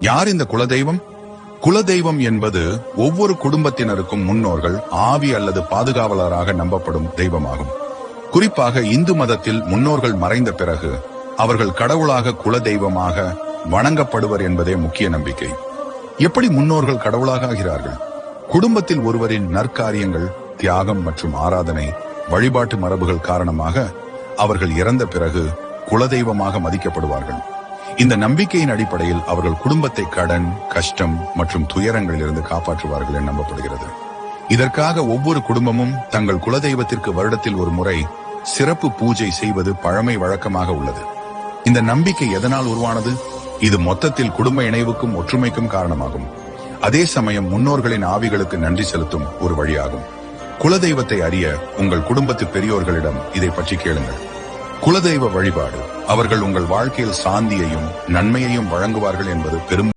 யார் இந்த குலதெய்வம்? குலதெய்வம் என்பது ஒவ்வொரு குடும்பத்தினருக்கும் முன்னோர்கள், ஆவி அல்லது பாதுகாவலராக நம்பப்படும் தெய்வமாகும். குறிப்பாக இந்து மதத்தில் முன்னோர்கள் மறைந்த பிறகு அவர்கள் கடவுளாக குலதெய்வமாக வணங்கப்படுவர் என்பதே முக்கிய நம்பிக்கை. எப்படி முன்னோர்கள் கடவுளாக ஆகிறார்கள்? குடும்பத்தில் ஒருவரின் நற்காரியங்கள், தியாகம் மற்றும் ஆராதனை வழிபாட்டு மரபுகள் காரணமாக அவர்கள் இறந்த பிறகு குலதெய்வமாக மதிக்கப்படுவார்கள். இந்த நம்பிக்கையின் அடிப்படையில் அவர்கள் குடும்பத்தை கடன், கஷ்டம் மற்றும் துயரங்களிலிருந்து காப்பாற்றுவார்கள் என நம்பப்படுகிறது. இதற்காக ஒவ்வொரு குடும்பமும் தங்கள் குலதெய்வத்திற்கு வருடத்தில் ஒரு முறை சிறப்பு பூஜை செய்வது பழமை வழக்கமாக உள்ளது. இந்த நம்பிக்கை எதனால் உருவானது? இது மொத்தத்தில் குடும்ப இணைவுக்கும் ஒற்றுமைக்கும் காரணமாகும். அதே சமயம் முன்னோர்களின் ஆவிகளுக்கு நன்றி செலுத்தும் ஒரு வழியாகும். குலதெய்வத்தை அறிய உங்கள் குடும்பத்து பெரியோர்களிடம் இதை பற்றி கேளுங்கள். குலதெய்வ வழிபாடு அவர்கள் உங்கள் வாழ்க்கையில் சாந்தியையும் நன்மையையும் வழங்குவார்கள் என்பது பெரும்